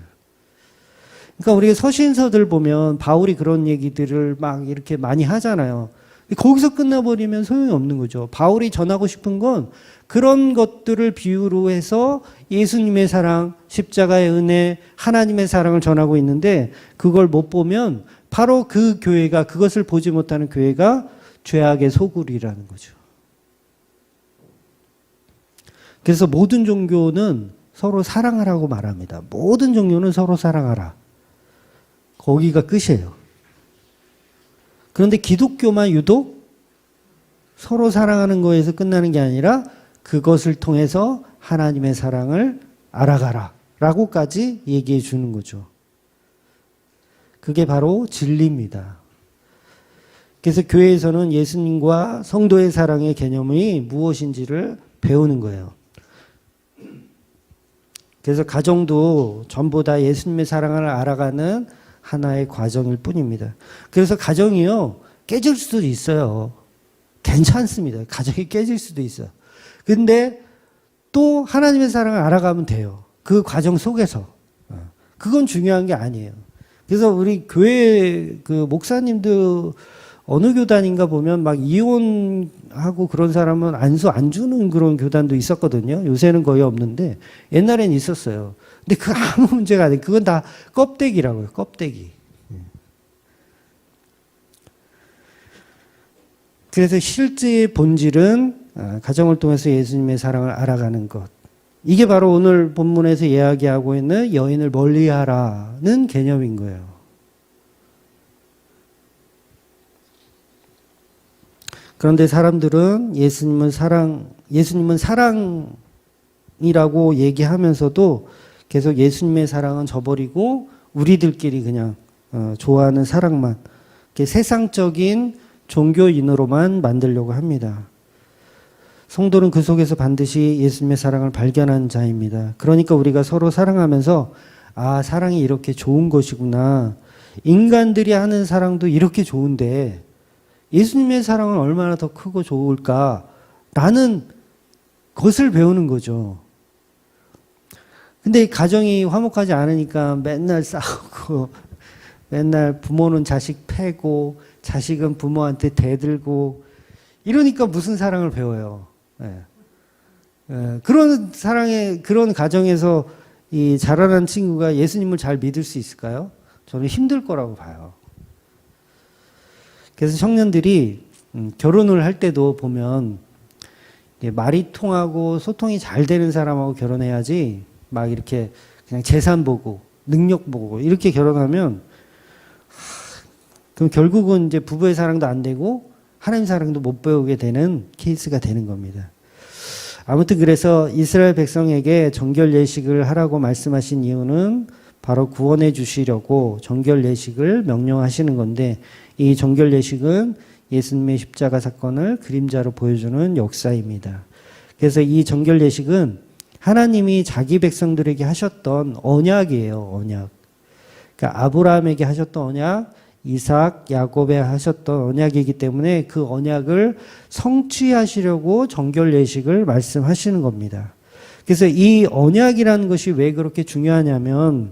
그러니까 우리가 서신서들 보면 바울이 그런 얘기들을 막 이렇게 많이 하잖아요. 거기서 끝나버리면 소용이 없는 거죠. 바울이 전하고 싶은 건 그런 것들을 비유로 해서 예수님의 사랑, 십자가의 은혜, 하나님의 사랑을 전하고 있는데 그걸 못 보면 바로 그 교회가, 그것을 보지 못하는 교회가 죄악의 소굴이라는 거죠. 그래서 모든 종교는 서로 사랑하라고 말합니다. 모든 종교는 서로 사랑하라. 거기가 끝이에요. 그런데 기독교만 유독 서로 사랑하는 거에서 끝나는 게 아니라 그것을 통해서 하나님의 사랑을 알아가라 라고까지 얘기해 주는 거죠. 그게 바로 진리입니다. 그래서 교회에서는 예수님과 성도의 사랑의 개념이 무엇인지를 배우는 거예요. 그래서 가정도 전부 다 예수님의 사랑을 알아가는 하나의 과정일 뿐입니다. 그래서 가정이요, 깨질 수도 있어요. 괜찮습니다. 가정이 깨질 수도 있어요. 근데 또 하나님의 사랑을 알아가면 돼요. 그 과정 속에서. 그건 중요한 게 아니에요. 그래서 우리 교회 그 목사님도 어느 교단인가 보면 막 이혼하고 그런 사람은 안 주는 그런 교단도 있었거든요. 요새는 거의 없는데 옛날엔 있었어요. 근데 그 아무 문제가 아니에요. 그건 다 껍데기라고요. 껍데기. 그래서 실제의 본질은 가정을 통해서 예수님의 사랑을 알아가는 것. 이게 바로 오늘 본문에서 이야기하고 있는 여인을 멀리하라는 개념인 거예요. 그런데 사람들은 예수님은 사랑이라고 얘기하면서도 계속 예수님의 사랑은 저버리고 우리들끼리 그냥 좋아하는 사랑만, 세상적인 종교인으로만 만들려고 합니다. 성도는 그 속에서 반드시 예수님의 사랑을 발견하는 자입니다. 그러니까 우리가 서로 사랑하면서 아, 사랑이 이렇게 좋은 것이구나. 인간들이 하는 사랑도 이렇게 좋은데 예수님의 사랑은 얼마나 더 크고 좋을까라는 것을 배우는 거죠. 근데 가정이 화목하지 않으니까 맨날 싸우고 맨날 부모는 자식 패고 자식은 부모한테 대들고 이러니까 무슨 사랑을 배워요. 그런 그런 가정에서 이 자라난 친구가 예수님을 잘 믿을 수 있을까요? 저는 힘들 거라고 봐요. 그래서 청년들이 결혼을 할 때도 보면 말이 통하고 소통이 잘 되는 사람하고 결혼해야지 막 이렇게 그냥 재산 보고 능력 보고 이렇게 결혼하면 그럼 결국은 이제 부부의 사랑도 안 되고 하나님 사랑도 못 배우게 되는 케이스가 되는 겁니다. 아무튼 그래서 이스라엘 백성에게 정결 예식을 하라고 말씀하신 이유는 바로 구원해 주시려고 정결 예식을 명령하시는 건데 이 정결 예식은 예수님의 십자가 사건을 그림자로 보여주는 역사입니다. 그래서 이 정결 예식은 하나님이 자기 백성들에게 하셨던 언약이에요. 언약. 그러니까 아브라함에게 하셨던 언약, 이삭, 야곱에 하셨던 언약이기 때문에 그 언약을 성취하시려고 정결 예식을 말씀하시는 겁니다. 그래서 이 언약이라는 것이 왜 그렇게 중요하냐면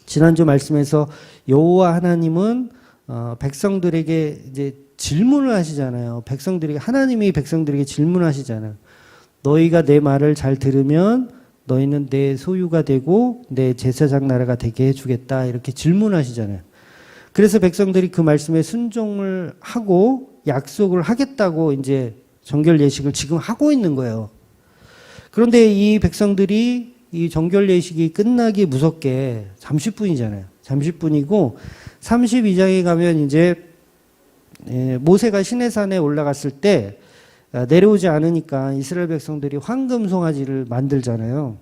지난주 말씀에서 여호와 하나님은 백성들에게 이제 질문을 하시잖아요. 하나님이 백성들에게 질문하시잖아요. 너희가 내 말을 잘 들으면 너희는 내 소유가 되고 내 제사장 나라가 되게 해주겠다 이렇게 질문하시잖아요. 그래서 백성들이 그 말씀에 순종을 하고 약속을 하겠다고 이제 정결 예식을 지금 하고 있는 거예요. 그런데 이 백성들이 이 정결 예식이 끝나기 무섭게 30분이잖아요. 30분이고 32장에 가면 이제 모세가 시내산에 올라갔을 때 내려오지 않으니까 이스라엘 백성들이 황금 송아지를 만들잖아요.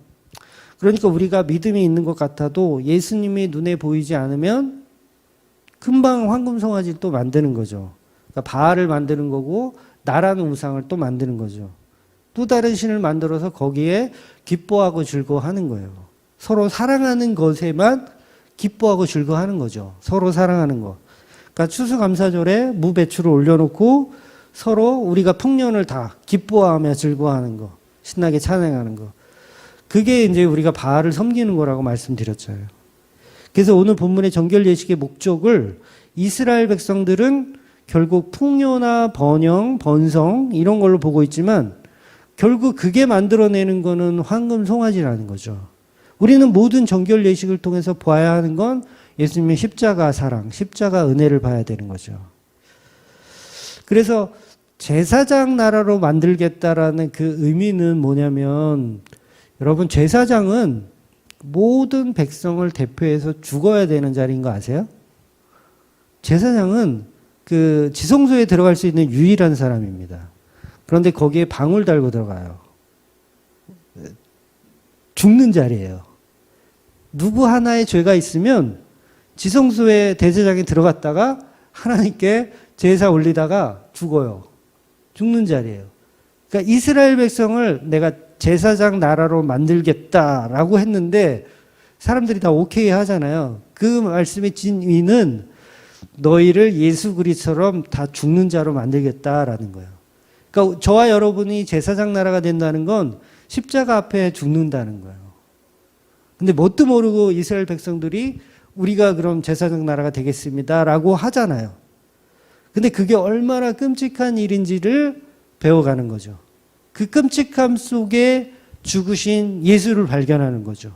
그러니까 우리가 믿음이 있는 것 같아도 예수님이 눈에 보이지 않으면 금방 황금 송아지를 또 만드는 거죠. 그러니까 바알을 만드는 거고 나라는 우상을 또 만드는 거죠. 또 다른 신을 만들어서 거기에 기뻐하고 즐거워하는 거예요. 서로 사랑하는 것에만 기뻐하고 즐거워하는 거죠. 서로 사랑하는 거. 그러니까 추수감사절에 무배추를 올려놓고 서로 우리가 풍년을 다 기뻐하며 즐거워하는 거, 신나게 찬양하는 거. 그게 이제 우리가 바알을 섬기는 거라고 말씀드렸잖아요. 그래서 오늘 본문의 정결 예식의 목적을 이스라엘 백성들은 결국 풍요나 번영, 번성 이런 걸로 보고 있지만 결국 그게 만들어내는 거는 황금 송아지라는 거죠. 우리는 모든 정결 예식을 통해서 봐야 하는 건 예수님의 십자가 사랑, 십자가 은혜를 봐야 되는 거죠. 그래서 제사장 나라로 만들겠다라는 그 의미는 뭐냐면 여러분 제사장은 모든 백성을 대표해서 죽어야 되는 자리인 거 아세요? 제사장은 그 지성소에 들어갈 수 있는 유일한 사람입니다. 그런데 거기에 방울 달고 들어가요. 죽는 자리예요. 누구 하나의 죄가 있으면 지성소에 대제장이 들어갔다가 하나님께 제사 올리다가 죽어요. 죽는 자리예요. 그러니까 이스라엘 백성을 내가 제사장 나라로 만들겠다라고 했는데 사람들이 다 오케이 하잖아요. 그 말씀의 진위는 너희를 예수 그리스도처럼 다 죽는 자로 만들겠다라는 거예요. 그러니까 저와 여러분이 제사장 나라가 된다는 건 십자가 앞에 죽는다는 거예요. 근데 뭣도 모르고 이스라엘 백성들이 우리가 그럼 제사장 나라가 되겠습니다라고 하잖아요. 근데 그게 얼마나 끔찍한 일인지를 배워가는 거죠. 그 끔찍함 속에 죽으신 예수를 발견하는 거죠.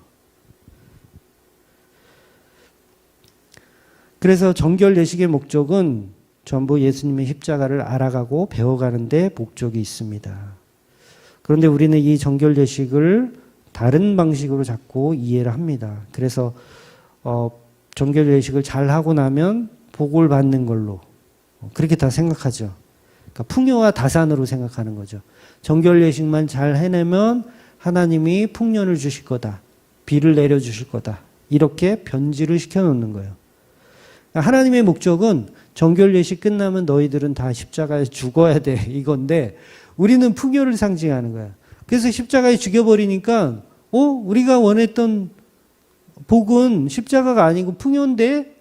그래서 정결 예식의 목적은 전부 예수님의 십자가를 알아가고 배워가는 데 목적이 있습니다. 그런데 우리는 이 정결 예식을 다른 방식으로 자꾸 이해를 합니다. 그래서 정결 예식을 잘 하고 나면 복을 받는 걸로 그렇게 다 생각하죠. 그러니까 풍요와 다산으로 생각하는 거죠. 정결 예식만 잘 해내면 하나님이 풍년을 주실 거다. 비를 내려주실 거다. 이렇게 변질을 시켜놓는 거예요. 그러니까 하나님의 목적은 정결 예식 끝나면 너희들은 다 십자가에 죽어야 돼. 이건데 우리는 풍요를 상징하는 거야. 그래서 십자가에 죽여버리니까 우리가 원했던 복은 십자가가 아니고 풍요인데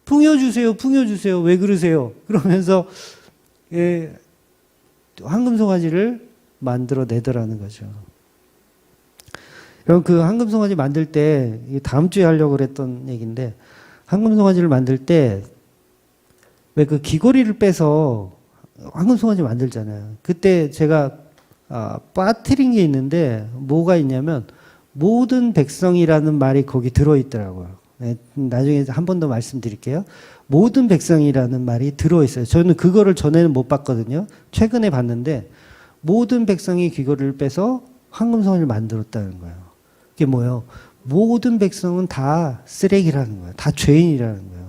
풍요 주세요. 풍요 주세요. 왜 그러세요? 그러면서 황금 송아지를 만들어내더라는 거죠. 그럼 그 황금 송아지 만들 때 다음 주에 하려고 그랬던 얘기인데 황금 송아지를 만들 때 왜 그 귀걸이를 빼서 황금 송아지 만들잖아요. 그때 제가 빠뜨린 게 있는데 뭐가 있냐면 모든 백성이라는 말이 거기 들어있더라고요. 나중에 한 번 더 말씀드릴게요. 모든 백성이라는 말이 들어있어요. 저는 그거를 전에는 못 봤거든요. 최근에 봤는데 모든 백성이 귀걸이를 빼서 황금 송아지를 만들었다는 거예요. 그게 뭐예요? 모든 백성은 다 쓰레기라는 거예요. 다 죄인이라는 거예요.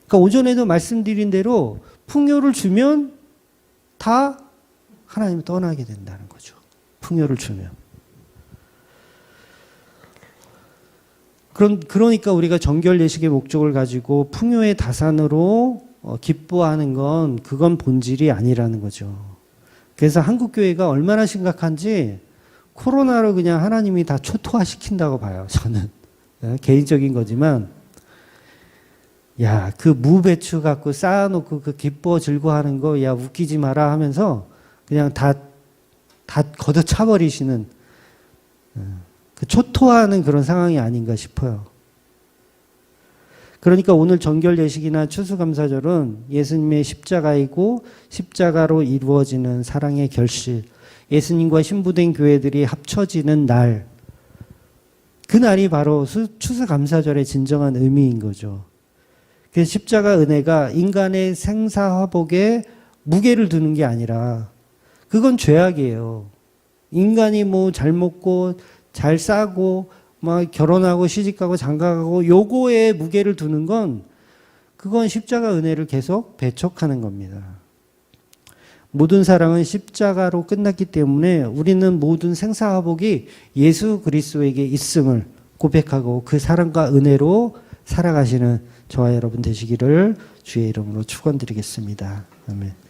그러니까 오전에도 말씀드린 대로 풍요를 주면 다 하나님을 떠나게 된다는 거죠. 풍요를 주면. 그러니까 우리가 정결 예식의 목적을 가지고 풍요의 다산으로 기뻐하는 그건 본질이 아니라는 거죠. 그래서 한국교회가 얼마나 심각한지 코로나로 그냥 하나님이 다 초토화시킨다고 봐요. 저는 개인적인 거지만 그 무배추 갖고 쌓아놓고 그 기뻐 즐거워하는 거 웃기지 마라 하면서 그냥 다 걷어차버리시는 그 초토화하는 그런 상황이 아닌가 싶어요. 그러니까 오늘 정결 예식이나 추수감사절은 예수님의 십자가이고 십자가로 이루어지는 사랑의 결실, 예수님과 신부된 교회들이 합쳐지는 날, 그 날이 바로 추수감사절의 진정한 의미인 거죠. 그래서 십자가 은혜가 인간의 생사화복에 무게를 두는 게 아니라 그건 죄악이에요. 인간이 잘 먹고 잘 싸고 결혼하고 시집가고 장가가고 요거에 무게를 두는 그건 십자가 은혜를 계속 배척하는 겁니다. 모든 사랑은 십자가로 끝났기 때문에 우리는 모든 생사화복이 예수 그리스도에게 있음을 고백하고 그 사랑과 은혜로 살아가시는 저와 여러분 되시기를 주의 이름으로 축원드리겠습니다. 아멘.